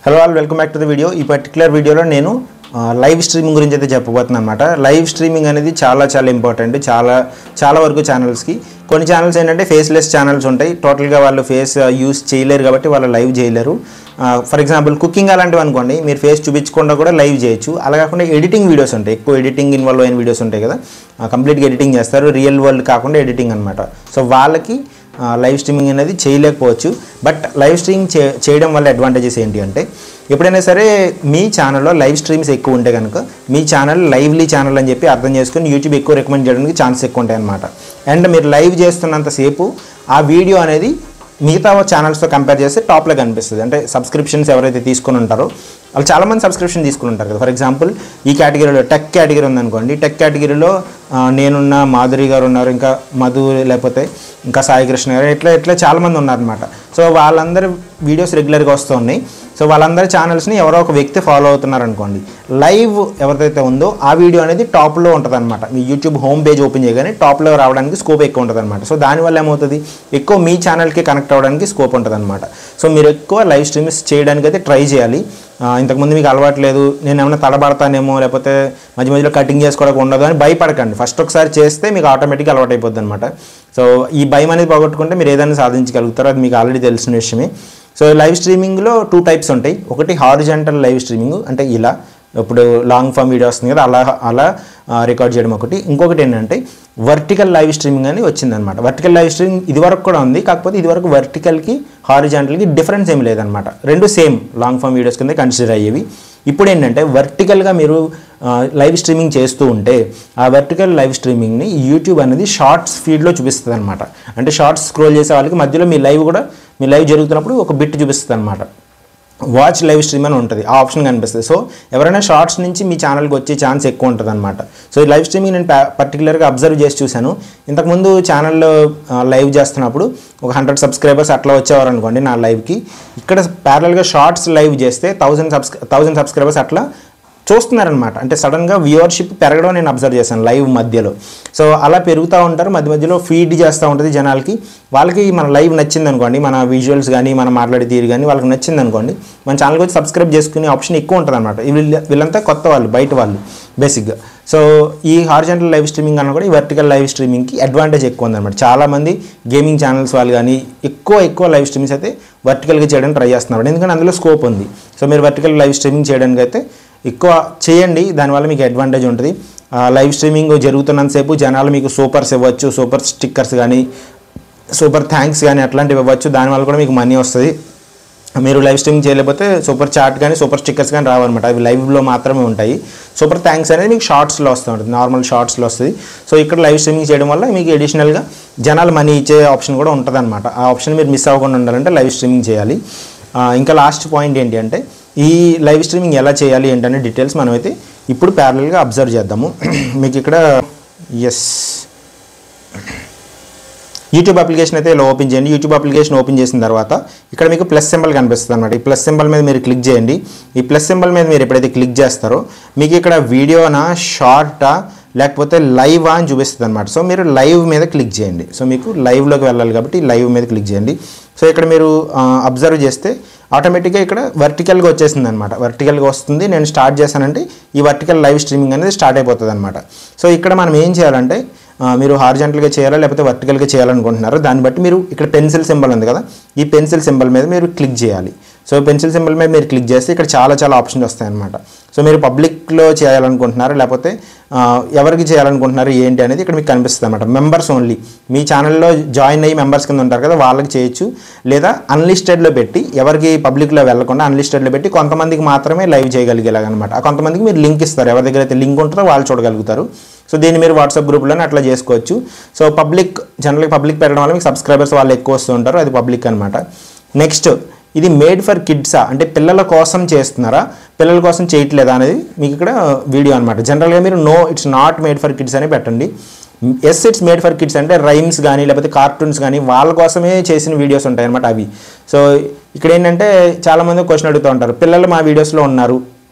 Hello all welcome back to the video. ఈ particular వీడియోలో నేను లైవ్ స్ట్రీమింగ్ గురించి అయితే చెప్పబోతున్నాను అనమాట. లైవ్ స్ట్రీమింగ్ అనేది చాలా ఇంపార్టెంట్ చాలా వరకు ఛానల్స్కి. కొన్ని ఛానల్స్ ఏంటంటే ఫేస్లెస్ ఛానల్స్ ఉంటాయి, టోటల్గా వాళ్ళు ఫేస్ యూస్ చేయలేరు కాబట్టి వాళ్ళు లైవ్ చేయలేరు. ఫర్ ఎగ్జాంపుల్ కుకింగ్ అలాంటివి అనుకోండి, మీరు ఫేస్ చూపించకుండా కూడా లైవ్ చేయొచ్చు. అలా కాకుండా ఎడిటింగ్ వీడియోస్ ఉంటాయి, ఎక్కువ ఎడిటింగ్ ఇన్వాల్వ్ అయిన వీడియోస్ ఉంటాయి కదా, కంప్లీట్గా ఎడిటింగ్ చేస్తారు, రియల్ వరల్డ్ కాకుండా ఎడిటింగ్ అనమాట. సో వాళ్ళకి లైవ్ స్ట్రీమింగ్ అనేది చేయలేకపోవచ్చు. బట్ లైవ్ స్ట్రీమింగ్ చేయడం వల్ల అడ్వాంటేజెస్ ఏంటి అంటే, ఎప్పుడైనా సరే మీ ఛానల్లో లైవ్ స్ట్రీమ్స్ ఎక్కువ ఉంటే కనుక మీ ఛానల్ లైవ్లీ ఛానల్ అని చెప్పి అర్థం చేసుకుని యూట్యూబ్ ఎక్కువ రికమెండ్ చేయడానికి ఛాన్స్ ఎక్కువ ఉంటాయి అన్నమాట. అండ్ మీరు లైవ్ చేస్తున్నంతసేపు ఆ వీడియో అనేది మిగతా ఛానల్స్తో కంపేర్ చేస్తే టాప్లో కనిపిస్తుంది. అంటే సబ్స్క్రిప్షన్స్ ఎవరైతే తీసుకుని ఉంటారో వాళ్ళు చాలామంది సబ్స్క్రిప్షన్ తీసుకుని ఉంటారు కదా. ఫర్ ఎగ్జాంపుల్ ఈ కేటగిరీలో టెక్ కేటగిరీ ఉందనుకోండి, టెక్ కేటగిరీలో నేనున్న, మాధురి గారు ఉన్నారు, ఇంకా మధు, లేకపోతే ఇంకా సాయి కృష్ణ గారు, ఇట్లా చాలామంది ఉన్నారనమాట. సో వాళ్ళందరూ వీడియోస్ రెగ్యులర్గా వస్తూ ఉన్నాయి. సో వాళ్ళందరి ఛానల్స్ని ఎవరో ఒక వ్యక్తి ఫాలో అవుతున్నారు అనుకోండి, లైవ్ ఎవరిదైతే ఉందో ఆ వీడియో అనేది టాప్లో ఉంటుంది అనమాట. మీ యూట్యూబ్ హోమ్ పేజ్ ఓపెన్ చేయగానే టాప్లో రావడానికి స్కోప్ ఎక్కువ ఉంటుంది అనమాట. సో దానివల్ల ఏమవుతుంది, ఎక్కువ మీ ఛానల్కి కనెక్ట్ అవ్వడానికి స్కోప్ ఉంటుంది అనమాట. సో మీరు ఎక్కువ లైవ్ స్ట్రీమ్స్ చేయడానికి అయితే ట్రై చేయాలి. ఇంతకుముందు మీకు అలవాటు లేదు, నేను ఏమైనా తడబడతానేమో, లేకపోతే మధ్యలో కటింగ్ చేసుకోవడానికి ఉండదు అని భయపడకండి. ఫస్ట్ ఒకసారి చేస్తే మీకు ఆటోమేటిక్గా అలవాటు అయిపోద్ది అనమాట. సో ఈ భయం అనేది పోగొట్టుకుంటే మీరు ఏదైనా సాధించగలుగుతారో, అది మీకు ఆల్రెడీ తెలిసిన విషయమే. సో లైవ్ స్ట్రీమింగ్లో 2 టైప్స్ ఉంటాయి. ఒకటి హారిజాంటల్ లైవ్ స్ట్రీమింగ్, అంటే ఇలా ఇప్పుడు లాంగ్ ఫామ్ వీడియో వస్తుంది కదా, అలా రికార్డ్ చేయడం ఒకటి. ఇంకొకటి ఏంటంటే వర్టికల్ లైవ్ స్ట్రీమింగ్ అని వచ్చిందనమాట. వర్టికల్ లైవ్ స్ట్రీమింగ్ ఇదివరకు కూడా ఉంది, కాకపోతే ఇదివరకు వర్టికల్కి హారిజాంటల్కి డిఫరెన్స్ ఏం లేదనమాట. రెండు సేమ్ లాంగ్ ఫామ్ వీడియోస్ కింద కన్సిడర్ అయ్యేవి. ఇప్పుడు ఏంటంటే వర్టికల్గా మీరు లైవ్ స్ట్రీమింగ్ చేస్తూ ఉంటే ఆ వర్టికల్ లైవ్ స్ట్రీమింగ్ని యూట్యూబ్ అనేది షార్ట్స్ ఫీడ్లో చూపిస్తుంది అనమాట. అంటే షార్ట్స్ స్క్రోల్ చేసే వాళ్ళకి మధ్యలో మీ లైవ్ జరుగుతున్నప్పుడు ఒక బిట్ చూపిస్తుంది అనమాట. వాచ్ లైవ్ స్ట్రీమ్ అని ఉంటుంది, ఆ ఆప్షన్ కనిపిస్తుంది. సో ఎవరైనా షార్ట్స్ నుంచి మీ ఛానల్కి వచ్చే ఛాన్స్ ఎక్కువ ఉంటుంది అనమాట. సో ఈ లైవ్ స్ట్రీమింగ్ నేను పర్టికులర్గా అబ్జర్వ్ చేసి చూశాను. ఇంతకుముందు ఛానల్లో లైవ్ చేస్తున్నప్పుడు ఒక 100 సబ్స్క్రైబర్స్ అట్లా వచ్చేవారు అనుకోండి నా లైవ్కి. ఇక్కడ ప్యారల్గా షార్ట్స్ లైవ్ చేస్తే 1000 సబ్స్క్రైబర్స్ అట్లా చూస్తున్నారనమాట. అంటే సడన్గా వ్యూవర్షిప్ పెరగడం నేను అబ్జర్వ్ చేశాను లైవ్ మధ్యలో. సో అలా పెరుగుతూ ఉంటారు, మధ్యలో ఫీడ్ చేస్తూ ఉంటుంది జనాలకి. వాళ్ళకి మన లైవ్ నచ్చింది అనుకోండి, మన విజువల్స్ కానీ మన మాట్లాడే తీరు కానీ వాళ్ళకి నచ్చింది అనుకోండి, మన ఛానల్కి వచ్చి సబ్స్క్రైబ్ చేసుకునే ఆప్షన్ ఎక్కువ ఉంటుంది అనమాట. వీళ్ళంతా కొత్త వాళ్ళు, బయట వాళ్ళు బేసిక్గా. సో ఈ హారిజాంటల్ లైవ్ స్ట్రీమింగ్ అన్న కూడా ఈ వర్టికల్ లైవ్ స్ట్రీమింగ్కి అడ్వాంటేజ్ ఎక్కువ ఉందన్నమాట. చాలామంది గేమింగ్ ఛానల్స్ వాళ్ళు కానీ ఎక్కువ లైవ్ స్ట్రీమింగ్స్ అయితే వర్టికల్గా చేయడానికి ట్రై చేస్తున్నారు, ఎందుకంటే అందులో స్కోప్ ఉంది. సో మీరు వర్టికల్ లైవ్ స్ట్రీమింగ్ చేయడానికి అయితే ఎక్కువ చేయండి, దానివల్ల మీకు అడ్వాంటేజ్ ఉంటుంది. లైవ్ స్ట్రీమింగ్ జరుగుతున్నంతసేపు జనాలు మీకు సూపర్స్ ఇవ్వచ్చు, సూపర్ స్టిక్కర్స్ కానీ సూపర్ థ్యాంక్స్ కానీ అట్లాంటివి ఇవ్వచ్చు, దానివల్ల కూడా మీకు మనీ వస్తుంది. మీరు లైవ్ స్ట్రీమింగ్ చేయలేకపోతే సూపర్ చాట్ కానీ సూపర్ స్టిక్కర్స్ కానీ రావన్నమాట, అవి లైవ్లో మాత్రమే ఉంటాయి. సూపర్ థ్యాంక్స్ అనేది మీకు షార్ట్స్లో వస్తూ ఉంటుంది, నార్మల్ షార్ట్స్లో వస్తుంది. సో ఇక్కడ లైవ్ స్ట్రీమింగ్ చేయడం వల్ల మీకు అడిషనల్గా జనాలు మనీ ఇచ్చే ఆప్షన్ కూడా ఉంటుంది అనమాట. ఆ ఆప్షన్ మీరు మిస్ అవ్వకుండా ఉండాలంటే లైవ్ స్ట్రీమింగ్ చేయాలి. ఇంకా లాస్ట్ పాయింట్ ఏంటి అంటే, ఈ లైవ్ స్ట్రీమింగ్ ఎలా చేయాలి ఏంటనే డీటెయిల్స్ మనమైతే ఇప్పుడు ప్యారలల్గా అబ్జర్వ్ చేద్దాము. మీకు ఇక్కడ యూట్యూబ్ అప్లికేషన్ అయితే ఇలా ఓపెన్ చేయండి. యూట్యూబ్ అప్లికేషన్ ఓపెన్ చేసిన తర్వాత ఇక్కడ మీకు ప్లస్ సింబల్ కనిపిస్తుంది అనమాట. ఈ ప్లస్ సింబల్ మీద మీరు క్లిక్ చేయండి. ఈ ప్లస్ సింబల్ మీద మీరు ఎప్పుడైతే క్లిక్ చేస్తారో మీకు ఇక్కడ వీడియోనా, షార్టా, లేకపోతే లైవ్ అని చూపిస్తుంది అనమాట. సో మీరు లైవ్ మీద క్లిక్ చేయండి. సో మీకు లైవ్లోకి వెళ్ళాలి కాబట్టి లైవ్ మీద క్లిక్ చేయండి. సో ఇక్కడ మీరు అబ్జర్వ్ చేస్తే ఆటోమేటిక్గా ఇక్కడ వర్టికల్గా వచ్చేసింది అనమాట. వర్టికల్గా వస్తుంది. నేను స్టార్ట్ చేశానంటే ఈ వర్టికల్ లైవ్ స్ట్రీమింగ్ అనేది స్టార్ట్ అయిపోతుంది అనమాట. సో ఇక్కడ మనం ఏం చేయాలంటే, మీరు హారిజాంటల్గా చేయాలా లేకపోతే వర్టికల్గా చేయాలనుకుంటున్నారో దాన్ని బట్టి మీరు ఇక్కడ పెన్సిల్ సింబల్ ఉంది కదా, ఈ పెన్సిల్ సింబల్ మీద మీరు క్లిక్ చేయాలి. సో పెన్సిల్ సింబల్ మీద మీరు క్లిక్ చేస్తే ఇక్కడ చాలా ఆప్షన్స్ వస్తాయన్నమాట. సో మీరు పబ్లిక్లో చేయాలనుకుంటున్నారు లేకపోతే ఎవరికి చేయాలనుకుంటున్నారు ఏంటి అనేది ఇక్కడ మీకు కనిపిస్తుంది అనమాట. మెంబర్స్ ఓన్లీ, మీ ఛానల్లో జాయిన్ అయ్యి మెంబర్స్ కింద ఉంటారు కదా, వాళ్ళకి చేయొచ్చు. లేదా అన్లిస్టెడ్లో పెట్టి, ఎవరికి పబ్లిక్లో వెళ్ళకుండా అన్లిస్టెడ్లో పెట్టి కొంతమందికి మాత్రమే లైవ్ చేయగలిగేలాగనమాట. ఆ కొంతమందికి మీరు లింక్ ఇస్తారు, ఎవరి దగ్గర అయితే లింక్ ఉంటుందో వాళ్ళు చూడగలుగుతారు. సో దీన్ని మీరు వాట్సాప్ గ్రూప్లోనే అట్లా చేసుకోవచ్చు. సో జనరల్గా పబ్లిక్ పెట్టడం వల్ల మీకు సబ్స్క్రైబర్స్ వాళ్ళు ఎక్కువ వస్తూ ఉంటారు, అది పబ్లిక్ అనమాట. నెక్స్ట్, ఇది మేడ్ ఫర్ కిడ్సా, అంటే పిల్లల కోసం చేస్తున్నారా, పిల్లల కోసం చేయట్లేదా అనేది మీకు ఇక్కడ వీడియో అనమాట. జనరల్గా మీరు no it's not made for kids అని పెట్టండి. Yes it's made for kids అంటే రైమ్స్ కానీ లేకపోతే కార్టూన్స్ కానీ వాళ్ళ కోసమే చేసిన వీడియోస్ ఉంటాయి అనమాట అవి. సో ఇక్కడ ఏంటంటే చాలామంది క్వశ్చన్ అడుగుతూ ఉంటారు, పిల్లలు మా వీడియోస్లో ఉన్నారు,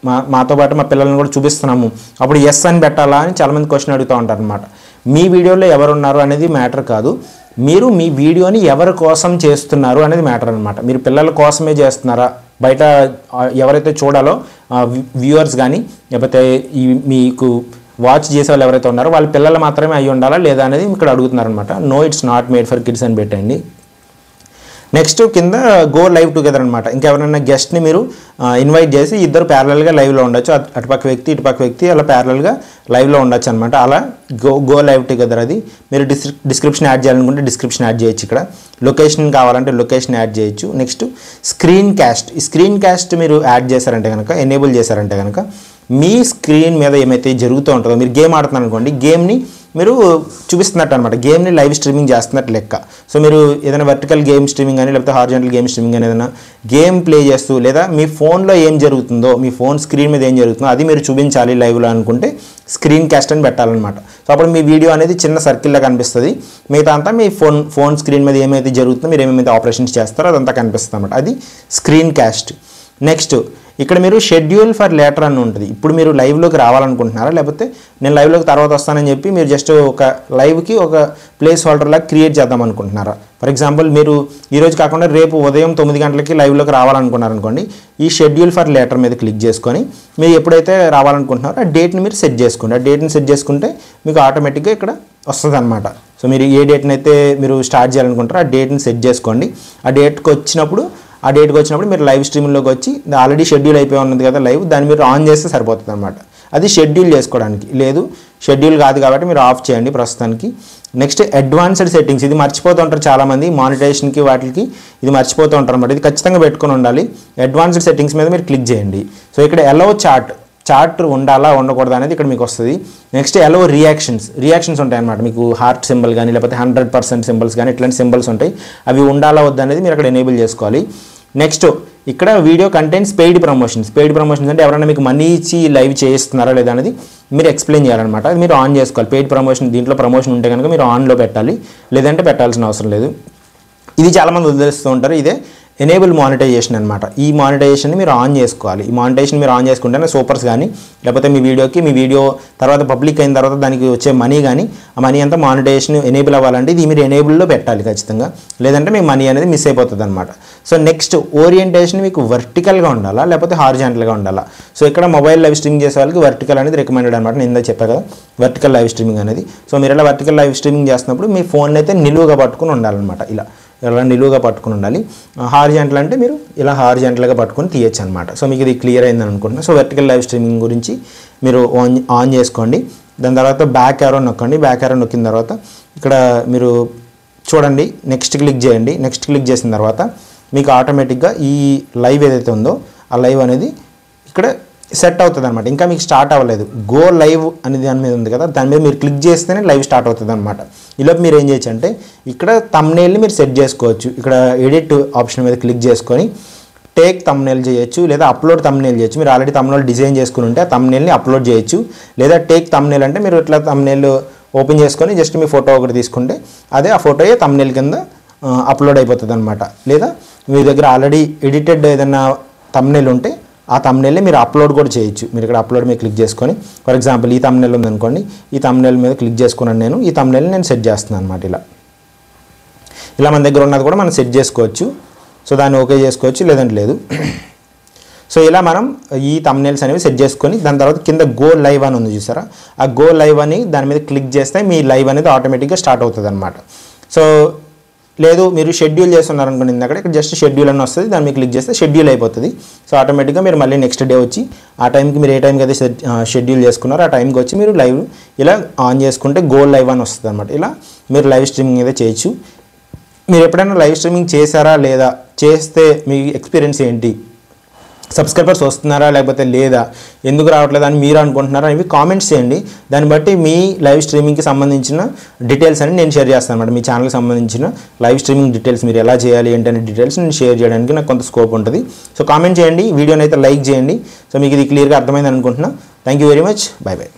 మాతో పాటు మా పిల్లల్ని కూడా చూపిస్తున్నాము, అప్పుడు ఎస్ అని పెట్టాలా అని చాలామంది క్వశ్చన్ అడుగుతూ ఉంటారు అనమాట. మీ వీడియోలో ఎవరున్నారు అనేది మ్యాటర్ కాదు, మీరు మీ వీడియోని ఎవరి కోసం చేస్తున్నారు అనేది మ్యాటర్ అనమాట. మీరు పిల్లల కోసమే చేస్తున్నారా, బయట ఎవరైతే చూడాలో వ్యూవర్స్ కానీ లేకపోతే మీకు వాచ్ చేసే వాళ్ళు ఎవరైతే ఉన్నారో వాళ్ళ పిల్లలు మాత్రమే అయ్యి ఉండాలా లేదా అనేది ఇక్కడ అడుగుతున్నారనమాట. No it's not made for kids అని పెట్టండి. నెక్స్ట్ కింద గో లైవ్ టుగెదర్ అనమాట. ఇంకెవరైనా గెస్ట్ని మీరు ఇన్వైట్ చేసి ఇద్దరు ప్యారలల్గా లైవ్లో ఉండొచ్చు. అటుపక్క వ్యక్తి ఇటుపక్క వ్యక్తి అలా ప్యారలల్గా లైవ్లో ఉండొచ్చు అనమాట. అలా గో లైవ్ టుగెదర్ అది మీరు డిస్క్రిప్షన్ యాడ్ చేయాలనుకుంటే డిస్క్రిప్షన్ యాడ్ చేయొచ్చు. ఇక్కడ లొకేషన్ కావాలంటే లొకేషన్ యాడ్ చేయొచ్చు. Next screen caste. ఈ స్క్రీన్ క్యాస్ట్ మీరు యాడ్ చేశారంటే కనుక, ఎనేబుల్ చేశారంటే కనుక మీ స్క్రీన్ మీద ఏమైతే జరుగుతూ ఉంటుందో, మీరు గేమ్ ఆడుతున్నారు అనుకోండి, గేమ్ని మీరు చూపిస్తున్నట్టు అనమాట, గేమ్ని లైవ్ స్ట్రీమింగ్ చేస్తున్నట్టు లెక్క. సో మీరు ఏదైనా వర్టికల్ గేమ్ స్ట్రీమింగ్ కానీ లేకపోతే హారిజాంటల్ గేమ్ స్ట్రీమింగ్ కానీ ఏదైనా గేమ్ ప్లే చేస్తూ లేదా మీ ఫోన్లో ఏం జరుగుతుందో, మీ ఫోన్ స్క్రీన్ మీద ఏం జరుగుతుందో అది మీరు చూపించాలి లైవ్లో అనుకుంటే స్క్రీన్ క్యాస్ట్ అని పెట్టాలన్నమాట. సో అప్పుడు మీ వీడియో అనేది చిన్న సర్కిల్లా కనిపిస్తుంది. మిగతా అంతా మీ ఫోన్ స్క్రీన్ మీద ఏమైతే జరుగుతుందో, మీరు ఏమైతే ఆపరేషన్స్ చేస్తారో అదంతా కనిపిస్తుంది అనమాట. అది స్క్రీన్ క్యాస్ట్. నెక్స్ట్ ఇక్కడ మీరు షెడ్యూల్ ఫర్ లేటర్ అని ఉంటుంది. ఇప్పుడు మీరు లైవ్లోకి రావాలనుకుంటున్నారా, లేకపోతే నేను లైవ్లోకి తర్వాత వస్తానని చెప్పి మీరు జస్ట్ ఒక లైవ్కి ఒక ప్లేస్ హోల్డర్ లాగా క్రియేట్ చేద్దాం అనుకుంటున్నారా? ఫర్ ఎగ్జాంపుల్ మీరు ఈరోజు కాకుండా రేపు ఉదయం 9 గంటలకి లైవ్లోకి రావాలనుకున్నారనుకోండి, ఈ షెడ్యూల్ ఫర్ లేటర్ మీద క్లిక్ చేసుకొని మీరు ఎప్పుడైతే రావాలనుకుంటున్నారో ఆ డేట్ని మీరు సెట్ చేసుకోండి. ఆ డేట్ని సెట్ చేసుకుంటే మీకు ఆటోమేటిక్గా ఇక్కడ వస్తుంది అనమాట. సో మీరు ఏ డేట్ని అయితే మీరు స్టార్ట్ చేయాలనుకుంటారో ఆ డేట్ని సెట్ చేసుకోండి. ఆ డేట్కి వచ్చినప్పుడు మీరు లైవ్ స్ట్రీమింగ్లోకి వచ్చి ఆల్రెడీ షెడ్యూల్ అయిపోయి ఉన్నది కదా లైవ్, దాన్ని మీరు ఆన్ చేస్తే సరిపోతుంది అనమాట. అది షెడ్యూల్ చేసుకోవడానికి. లేదు షెడ్యూల్ కాదు కాబట్టి మీరు ఆఫ్ చేయండి ప్రస్తుతానికి. Next advanced settings. ఇది మర్చిపోతూ ఉంటారు చాలామంది, మానిటైజేషన్కి వాటికి ఇది మర్చిపోతూ ఉంటారు అనమాట. ఇది ఖచ్చితంగా పెట్టుకొని ఉండాలి. అడ్వాన్స్డ్ సెట్టింగ్స్ మీద మీరు క్లిక్ చేయండి. సో ఇక్కడ ఎలో చార్ట్ ఉండాలా ఉండకూడదు అనేది ఇక్కడ మీకు వస్తుంది. నెక్స్ట్ ఎలో రియాక్షన్స్ ఉంటాయి అనమాట. మీకు హార్ట్ సింబల్ కానీ లేకపోతే 100% సింబల్స్ కానీ ఇట్లాంటి సింబల్స్ ఉంటాయి. అవి ఉండాలా వద్దు అనేది మీరు అక్కడ ఎనేబుల్ చేసుకోవాలి. నెక్స్ట్ ఇక్కడ వీడియో కంటెంట్స్ పెయిడ్ ప్రమోషన్స్ అంటే ఎవరైనా మీకు మనీ ఇచ్చి లైవ్ చేస్తున్నారా లేదా అనేది మీరు ఎక్స్ప్లెయిన్ చేయాలన్నమాట. అది మీరు ఆన్ చేసుకోవాలి. పెయిడ్ ప్రమోషన్, దీంట్లో ప్రమోషన్ ఉంటే కనుక మీరు ఆన్లో పెట్టాలి, లేదంటే పెట్టాల్సిన అవసరం లేదు. ఇది చాలామంది వదిలేస్తూ ఉంటారు. ఇదే ఎనేబుల్ మానిటైజేషన్ అనమాట. ఈ మానిటైజేషన్ని మీరు ఆన్ చేసుకోవాలి. ఈ మానిటైజేషన్ మీరు ఆన్ చేసుకుంటేనే సూపర్స్ కానీ లేకపోతే మీ వీడియో తర్వాత పబ్లిక్ అయిన తర్వాత దానికి వచ్చే మనీ కానీ ఆ మనీ అంతా మానిటైజేషన్ ఎనేబుల్ అవ్వాలంటే ఇది మీరు ఎనేబుల్లో పెట్టాలి ఖచ్చితంగా, లేదంటే మీ మనీ అనేది మిస్ అయిపోతుంది అనమాట. సో నెక్స్ట్ ఓరియంటేషన్ మీకు వర్టికల్గా ఉండాలా లేకపోతే హారిజాంటల్గా ఉండాలా? సో ఇక్కడ మొబైల్ లైవ్ స్ట్రీమింగ్ చేసే వాళ్ళకి వర్టికల్ అనేది రికమెండెడ్ అనమాట. నేను ఇందా చెప్పా కదా వర్టికల్ లైవ్ స్ట్రీమింగ్ అనేది. సో మీరు ఇలా వర్టికల్ లైవ్ స్ట్రీమింగ్ చేస్తున్నప్పుడు మీ ఫోన్ అయితే నిలువుగా పట్టుకుని ఉండాలన్నమాట. ఇలా నిలువుగా పట్టుకుని ఉండాలి. హారిజాంటల్ అంటే మీరు ఇలా హారిజాంటల్గా పట్టుకొని తీయచ్చు అనమాట. సో మీకు ఇది క్లియర్ అయిందని అనుకుంటున్నాను. సో వర్టికల్ లైవ్ స్ట్రీమింగ్ గురించి మీరు ఆన్ చేసుకోండి. దాని తర్వాత బ్యాక్ యారో నొక్కండి. బ్యాక్ యారో నొక్కిన తర్వాత ఇక్కడ మీరు చూడండి, నెక్స్ట్ క్లిక్ చేయండి. నెక్స్ట్ క్లిక్ చేసిన తర్వాత మీకు ఆటోమేటిక్గా ఈ లైవ్ ఏదైతే ఉందో ఆ లైవ్ అనేది ఇక్కడ సెట్ అవుతుంది అనమాట. ఇంకా మీకు స్టార్ట్ అవ్వలేదు. గో లైవ్ అనేది దాని మీద ఉంది కదా, దాని మీద మీరు క్లిక్ చేస్తేనే లైవ్ స్టార్ట్ అవుతుంది అనమాట. ఈలోపు మీరు ఏం చేయొచ్చు అంటే ఇక్కడ థంబ్నెయిల్ని మీరు సెట్ చేసుకోవచ్చు. ఇక్కడ ఎడిట్ ఆప్షన్ మీద క్లిక్ చేసుకొని టేక్ థంబ్నెయిల్ చేయొచ్చు, లేదా అప్లోడ్ థంబ్నెయిల్ చేయొచ్చు. మీరు ఆల్రెడీ థంబ్నెయిల్ డిజైన్ చేసుకుని ఉంటే ఆ థంబ్నెయిల్ని అప్లోడ్ చేయొచ్చు. లేదా టేక్ థంబ్నెయిల్ అంటే మీరు ఇట్లా థంబ్నెయిల్ ఓపెన్ చేసుకొని జస్ట్ మీ ఫోటో ఒకటి తీసుకుంటే అదే ఆ ఫోటోయే థంబ్నెయిల్ కింద అప్లోడ్ అయిపోతుంది అనమాట. లేదా మీ దగ్గర ఆల్రెడీ ఎడిటెడ్ ఏదైనా థంబ్నెయిల్ ఉంటే ఆ థంబ్నెయిల్ని మీరు అప్లోడ్ కూడా చేయొచ్చు. మీరు ఇక్కడ అప్లోడ్ మీద క్లిక్ చేసుకొని, ఫర్ ఎగ్జాంపుల్ ఈ థంబ్నెయిల్ ఉందనుకోండి, ఈ థంబ్నెయిల్ మీద క్లిక్ చేసుకున్నాను నేను. ఈ థంబ్నెయిల్ని నేను సెట్ చేస్తున్నాను అనమాట. ఇలా మన దగ్గర ఉన్నది కూడా మనం సెట్ చేసుకోవచ్చు. సో దాన్ని ఓకే చేసుకోవచ్చు, లేదంటే లేదు. సో ఇలా మనం ఈ థంబ్నెయిల్స్ అనేవి సెట్ చేసుకొని దాని తర్వాత కింద గో లైవ్ అని ఉంది చూసారా, ఆ గో లైవ్ అని దాని మీద క్లిక్ చేస్తే మీ లైవ్ అనేది ఆటోమేటిక్గా స్టార్ట్ అవుతుంది అనమాట. సో లేదు మీరు షెడ్యూల్ చేస్తున్నారు అనుకోండి, ఇందాక ఇక్కడ జస్ట్ షెడ్యూల్ అని వస్తుంది, దాన్ని మీరు క్లిక్ చేస్తే షెడ్యూల్ అయిపోతుంది. సో ఆటోమేటిక్గా మీరు మళ్ళీ నెక్స్ట్ డే వచ్చి ఆ టైంకి మీరు ఏ టైంకి అయితే షెడ్యూల్ చేసుకున్నారో ఆ టైంకి వచ్చి మీరు లైవ్ ఇలా ఆన్ చేసుకుంటే గో లైవ్ అని వస్తుంది అనమాట. ఇలా మీరు లైవ్ స్ట్రీమింగ్ అయితే చేయొచ్చు. మీరు ఎప్పుడైనా లైవ్ స్ట్రీమింగ్ చేశారా లేదా, చేస్తే మీ ఎక్స్పీరియన్స్ ఏంటి, సబ్స్క్రైబర్స్ వస్తున్నారా లేకపోతే లేదా, ఎందుకు రావట్లేదు అని మీరు అనుకుంటున్నారా అనేవి కామెంట్స్ చేయండి. దాన్ని బట్టి మీ లైవ్ స్ట్రీమింగ్కి సంబంధించిన డీటెయిల్స్ అని నేను షేర్ చేస్తాను అనమాట. మీ ఛానల్కి సంబంధించిన లైవ్ స్ట్రీమింగ్ డీటెయిల్స్ మీరు ఎలా చేయాలి ఏంటనే డీటెయిల్స్ నేను షేర్ చేయడానికి నాకు కొంత స్కోప్ ఉంటుంది. సో కామెంట్ చేయండి, వీడియోని అయితే లైక్ చేయండి. సో మీకు ఇది క్లియర్గా అర్థమైంది అనుకుంటున్నా. Thank you very much. By by.